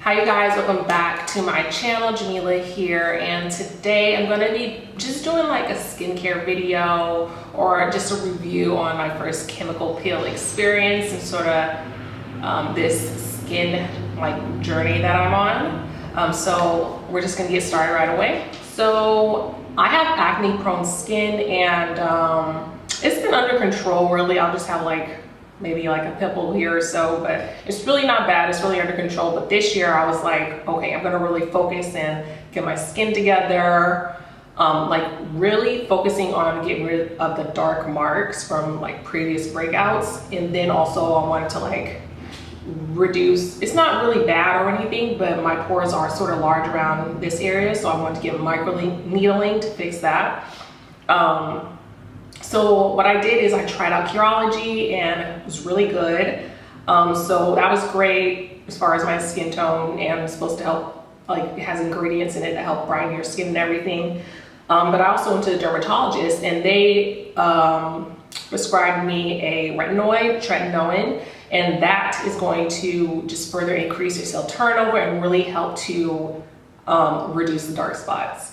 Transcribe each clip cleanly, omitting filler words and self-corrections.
Hi you guys, welcome back to my channel. Jamila here, and today I'm going to be just doing like a skincare video or just a review on my first chemical peel experience and sort of this skin like journey that I'm on. So we're just going to get started right away. So I have acne prone skin, and it's been under control really. I'll just have like maybe like a pimple here or so, but it's really not bad. It's really under control. But this year I was like, okay, I'm gonna really focus and get my skin together, like really focusing on getting rid of the dark marks from like previous breakouts. And then also I wanted to like reduce, it's not really bad or anything, but my pores are sort of large around this area, so I wanted to get micro needling to fix that. So what I did is I tried out Curology and it was really good. So that was great as far as my skin tone, and it's supposed to help, like it has ingredients in it to help brighten your skin and everything. But I also went to the dermatologist, and they prescribed me a tretinoin, and that is going to just further increase your cell turnover and really help to reduce the dark spots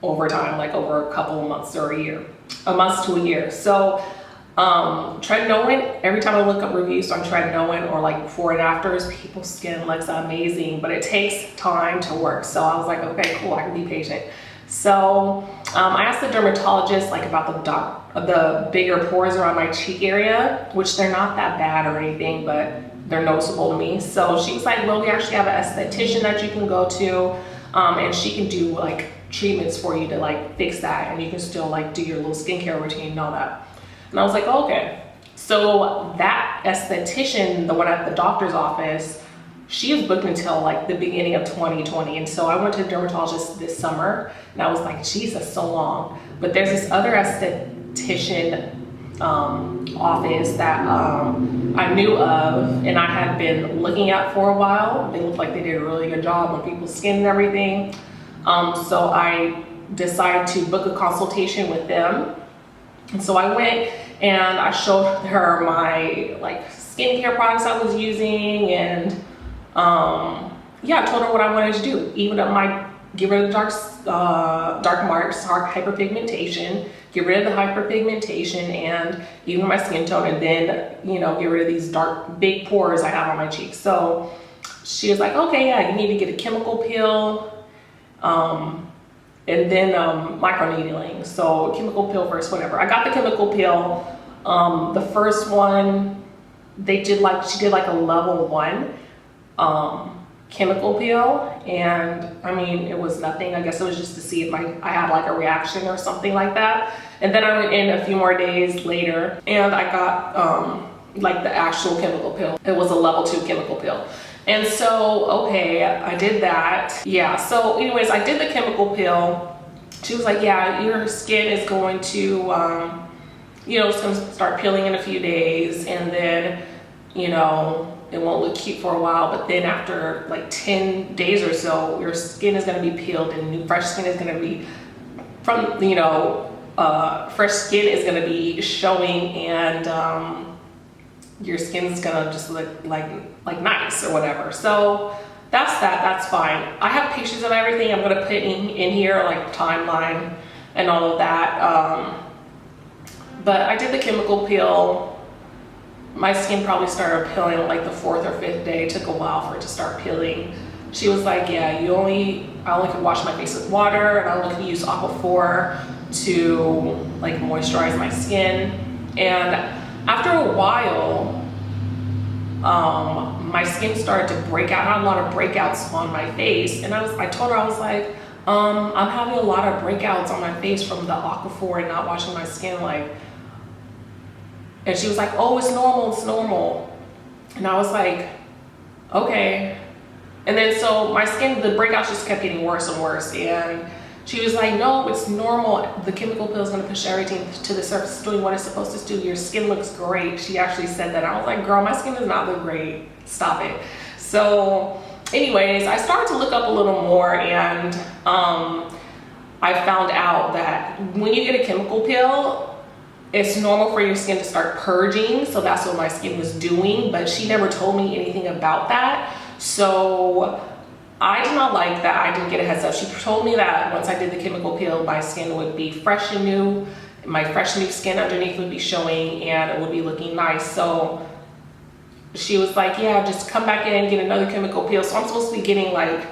over time, like over a couple of months or a month to a year. So tretinoin, every time I look up reviews on tretinoin or like before and afters, people's skin looks amazing, but it takes time to work. So I was like, okay, cool, I can be patient. So I asked the dermatologist like about the bigger pores around my cheek area, which they're not that bad or anything, but they're noticeable to me. So she was like, well, we actually have an esthetician that you can go to, and she can do like treatments for you to like fix that, and you can still like do your little skincare routine and all that. And I was like, oh, okay. So that esthetician, the one at the doctor's office, she is booked until like the beginning of 2020. And so I went to the dermatologist this summer, and I was like, Jesus, so long. But there's this other esthetician office that I knew of and I had been looking at for a while. They looked like they did a really good job on people's skin and everything. So I decided to book a consultation with them. And so I went and I showed her my like skincare products I was using, and yeah, I told her what I wanted to do. Even up get rid of the dark marks, hyperpigmentation, get rid of the hyperpigmentation and even my skin tone, and then, you know, get rid of these dark, big pores I have on my cheeks. So she was like, okay, yeah, you need to get a chemical peel, and then microneedling. So chemical peel first, whatever. I got the chemical peel. The first one, she did like a level 1 chemical peel, and I mean, it was nothing. I guess it was just to see if I had like a reaction or something like that. And then I went in a few more days later and I got like the actual chemical peel. It was a level 2 chemical peel. And so, okay, I did that. Yeah, so anyways, I did the chemical peel. She was like, yeah, your skin is going to, you know, it's going to start peeling in a few days, and then, you know, it won't look cute for a while, but then after like 10 days or so, your skin is going to be peeled and new fresh skin is going to be from, you know, fresh skin is going to be showing, and your skin's gonna just look like nice or whatever. So that's fine. I have pictures of everything I'm gonna put in here, like timeline and all of that. But I did the chemical peel. My skin probably started peeling like the 4th or 5th day. It took a while for it to start peeling. She was like, yeah, I only could wash my face with water, and I only could use Aquaphor to like moisturize my skin. And after a while, my skin started to break out. I had a lot of breakouts on my face, and I told her, I was like, I'm having a lot of breakouts on my face from the Aquaphor and not washing my skin, like. And she was like, oh, it's normal. And I was like, okay. And then so my skin, the breakouts just kept getting worse and worse, and she was like, no, it's normal. The chemical peel is going to push everything to the surface. It's doing what it's supposed to do. Your skin looks great. She actually said that. I was like, girl, my skin does not look great. Stop it. So anyways, I started to look up a little more, and I found out that when you get a chemical peel, it's normal for your skin to start purging. So that's what my skin was doing, but she never told me anything about that. So I did not like that I didn't get a heads up. She told me that once I did the chemical peel, my skin would be fresh and new. My fresh new skin underneath would be showing and it would be looking nice. So she was like, yeah, just come back in and get another chemical peel. So I'm supposed to be getting like,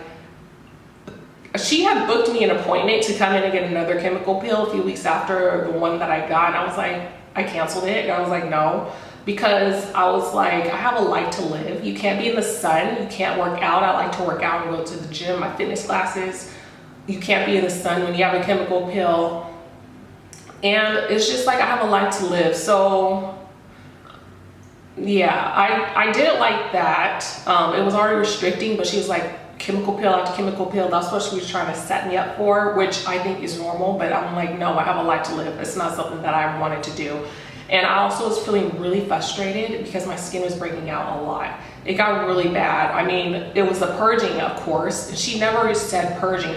she had booked me an appointment to come in and get another chemical peel a few weeks after the one that I got. And I was like, I canceled it. And I was like, no, because I was like, I have a life to live. You can't be in the sun. You can't work out. I like to work out and go to the gym, my fitness classes. You can't be in the sun when you have a chemical peel. And it's just like, I have a life to live. So yeah, I didn't like that. It was already restricting, but she was like, chemical peel after chemical peel. That's what she was trying to set me up for, which I think is normal, but I'm like, no, I have a life to live. It's not something that I wanted to do. And I also was feeling really frustrated because my skin was breaking out a lot. It got really bad. I mean, it was the purging, of course. She never said purging.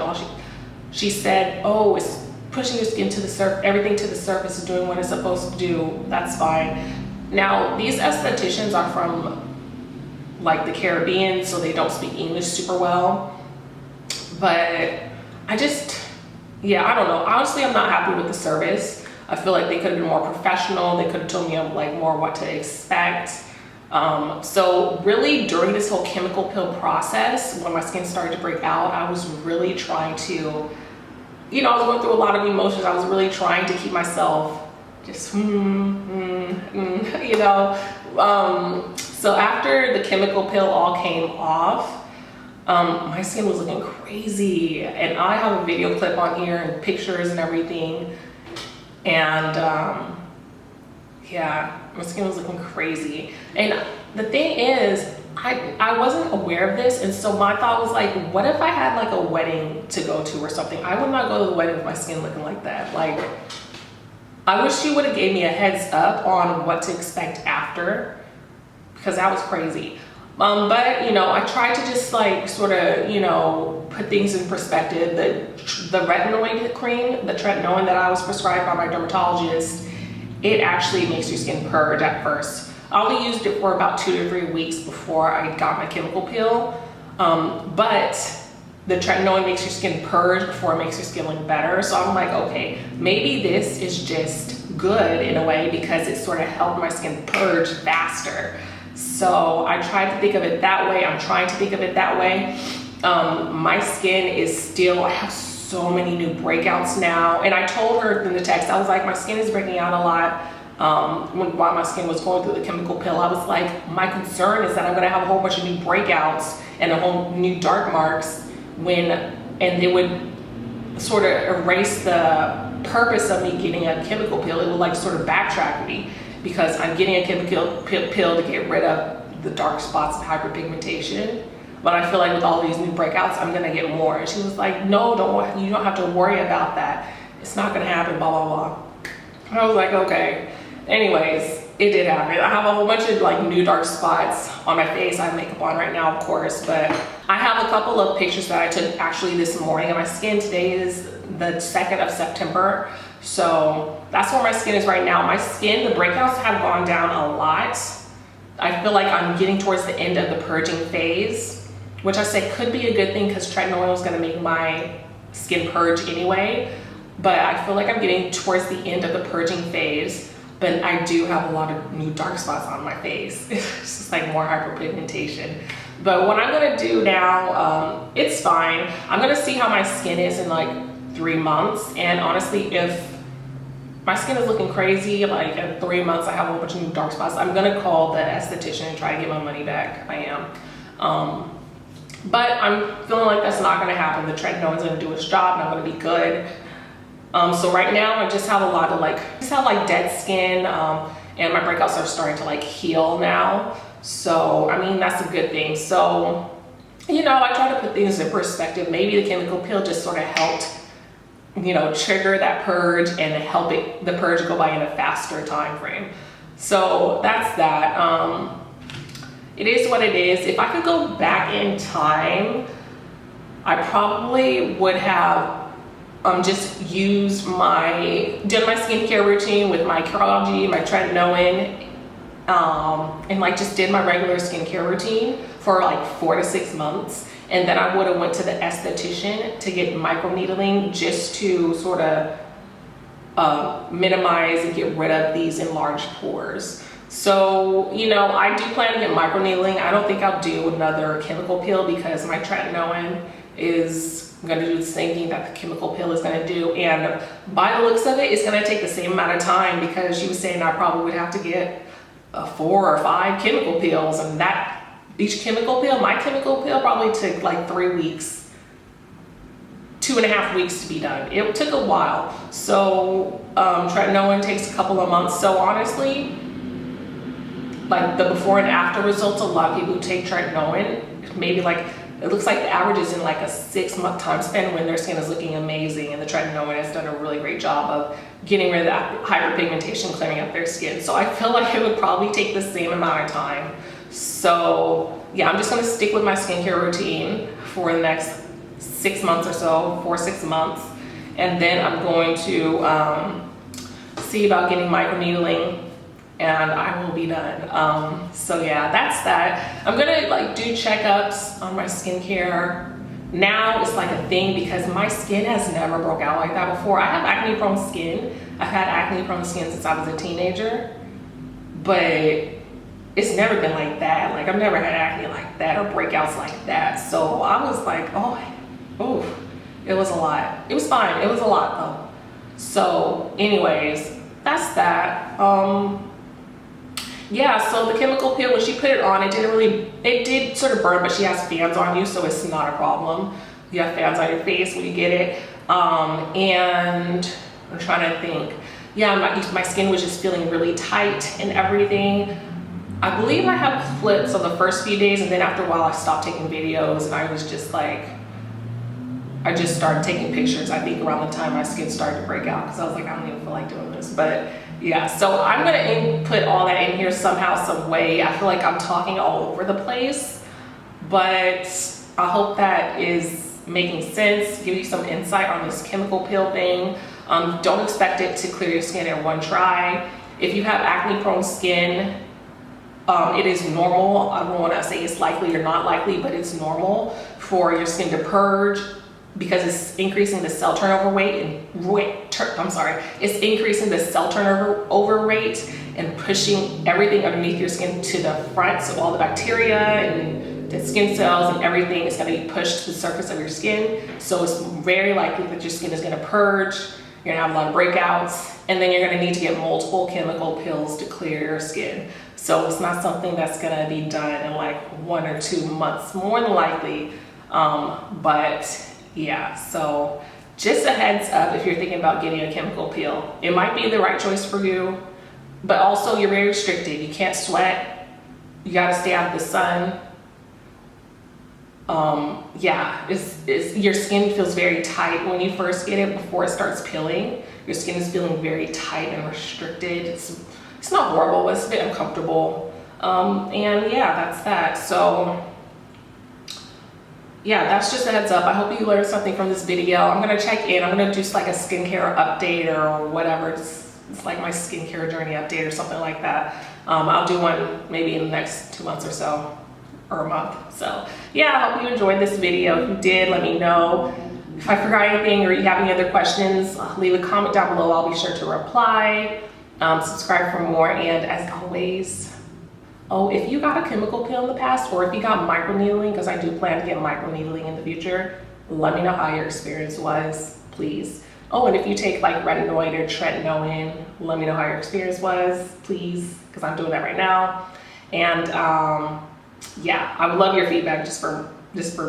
She said, oh, it's pushing your skin to the surface, everything to the surface is doing what it's supposed to do. That's fine. Now, these estheticians are from like the Caribbean, so they don't speak English super well. But I just, yeah, I don't know. Honestly, I'm not happy with the service. I feel like they could have been more professional. They could have told me like more what to expect. So really during this whole chemical peel process, when my skin started to break out, I was really trying to, you know, I was going through a lot of emotions. I was really trying to keep myself just, you know. So after the chemical peel all came off, my skin was looking crazy. And I have a video clip on here and pictures and everything. And yeah, my skin was looking crazy. And the thing is, I wasn't aware of this. And so my thought was like, what if I had like a wedding to go to or something? I would not go to the wedding with my skin looking like that. Like, I wish she would have gave me a heads up on what to expect after, because that was crazy. But you know, I tried to just like sort of, you know, put things in perspective. The retinoid cream, the tretinoin that I was prescribed by my dermatologist, it actually makes your skin purge at first. I only used it for about 2 to 3 weeks before I got my chemical peel. But the tretinoin makes your skin purge before it makes your skin look better. So I'm like, okay, maybe this is just good in a way because it sort of helped my skin purge faster. So I tried to think of it that way. I'm trying to think of it that way. My skin is still, I have so many new breakouts now. And I told her in the text, I was like, my skin is breaking out a lot. While my skin was going through the chemical peel, I was like, my concern is that I'm gonna have a whole bunch of new breakouts and a whole new dark marks and it would sort of erase the purpose of me getting a chemical peel. It would like sort of backtrack me because I'm getting a chemical peel to get rid of the dark spots and hyperpigmentation. But I feel like with all these new breakouts, I'm gonna get more. And she was like, no, you don't have to worry about that. It's not gonna happen, blah, blah, blah. And I was like, okay. Anyways, it did happen. I have a whole bunch of like new dark spots on my face. I have makeup on right now, of course, but I have a couple of pictures that I took actually this morning of my skin. Today is the 2nd of September. So that's where my skin is right now. My skin, the breakouts have gone down a lot. I feel like I'm getting towards the end of the purging phase, which I say could be a good thing because tretinoin is gonna make my skin purge anyway. But I feel like I'm getting towards the end of the purging phase. But I do have a lot of new dark spots on my face. It's just like more hyperpigmentation. But what I'm gonna do now, it's fine. I'm gonna see how my skin is in like 3 months. And honestly, if my skin is looking crazy, like in 3 months I have a whole bunch of new dark spots, I'm gonna call the esthetician and try to get my money back. I am. But I'm feeling like that's not gonna happen. The tretinoin is gonna do its job and I'm gonna be good. So right now I just have a lot of like dead skin, and my breakouts are starting to like heal now. So, I mean, that's a good thing. So, you know, I try to put things in perspective. Maybe the chemical peel just sort of helped, you know, trigger that purge and help the purge go by in a faster time frame. So that's that. It is what it is. If I could go back in time, I probably would have just done my skincare routine with my Curology, my tretinoin, and like just did my regular skincare routine for like 4 to 6 months. And then I would have went to the esthetician to get microneedling just to sort of minimize and get rid of these enlarged pores. So, you know, I do plan to get microneedling. I don't think I'll do another chemical peel because my tretinoin is going to do the same thing that the chemical peel is going to do. And by the looks of it, it's going to take the same amount of time because she was saying I probably would have to get 4 or 5 chemical peels, and that each chemical peel, my chemical peel probably took like 3 weeks, 2.5 weeks to be done. It took a while. So tretinoin takes a couple of months. So honestly, like the before and after results, a lot of people who take tretinoin, maybe like, it looks like the average is in like a 6-month time span when their skin is looking amazing, and the tretinoin has done a really great job of getting rid of that hyperpigmentation, clearing up their skin. So I feel like it would probably take the same amount of time. So yeah, I'm just gonna stick with my skincare routine for the next 6 months or so, 4-6 months. And then I'm going to see about getting microneedling, and I will be done. So yeah, that's that. I'm gonna like do checkups on my skincare. Now it's like a thing because my skin has never broke out like that before. I have acne prone skin. I've had acne prone skin since I was a teenager, but it's never been like that. Like I've never had acne like that or breakouts like that. So I was like, oh, it was a lot. It was fine. It was a lot though. So anyways, that's that. Yeah, so the chemical peel, when she put it on, it did sort of burn, but she has fans on you, so it's not a problem. You have fans on your face when you get it. And I'm trying to think. Yeah, my skin was just feeling really tight and everything. I believe I had flips on the first few days, and then after a while I stopped taking videos, and I was just like, I just started taking pictures, I think around the time my skin started to break out, because I was like, I don't even feel like doing this. But yeah, so I'm gonna input all that in here somehow, some way. I feel like I'm talking all over the place, but I hope that is making sense, give you some insight on this chemical peel thing. Don't expect it to clear your skin in one try. If you have acne prone skin, it is normal. I don't want to say it's likely or not likely, but it's normal for your skin to purge because it's increasing the cell turnover it's increasing the cell turnover rate and pushing everything underneath your skin to the front. So all the bacteria and the skin cells and everything is going to be pushed to the surface of your skin. So it's very likely that your skin is going to purge. You're going to have a lot of breakouts, and then you're going to need to get multiple chemical peels to clear your skin. So it's not something that's going to be done in like 1 or 2 months, more than likely. But yeah, so just a heads up if you're thinking about getting a chemical peel. It might be the right choice for you, but also you're very restricted. You can't sweat. You got to stay out of the sun. Yeah, your skin feels very tight when you first get it before it starts peeling. Your skin is feeling very tight and restricted. It's not horrible, but it's a bit uncomfortable. And yeah, that's that. So yeah, that's just a heads up. I hope you learned something from this video. I'm gonna check in. I'm gonna do like a skincare update or whatever. It's like my skincare journey update or something like that. I'll do one maybe in the next 2 months or so, or a month. So yeah, I hope you enjoyed this video. If you did, let me know. If I forgot anything or you have any other questions, leave a comment down below. I'll be sure to reply. Subscribe for more, and as always, oh, if you got a chemical peel in the past, or if you got microneedling, because I do plan to get microneedling in the future, let me know how your experience was, please. Oh, and if you take like retinoid or tretinoin, let me know how your experience was, please, because I'm doing that right now. And yeah, I would love your feedback just for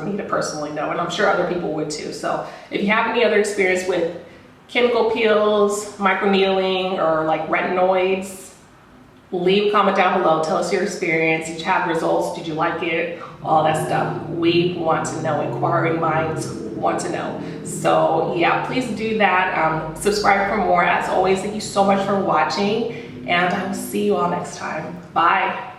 me to personally know, and I'm sure other people would too. So if you have any other experience with chemical peels, microneedling, or like retinoids, leave a comment down below. Tell us your experience. Did you have results? Did you like it? All that stuff. We want to know. Inquiring minds want to know. So yeah, please do that. Subscribe for more. As always, thank you so much for watching, and I will see you all next time. Bye.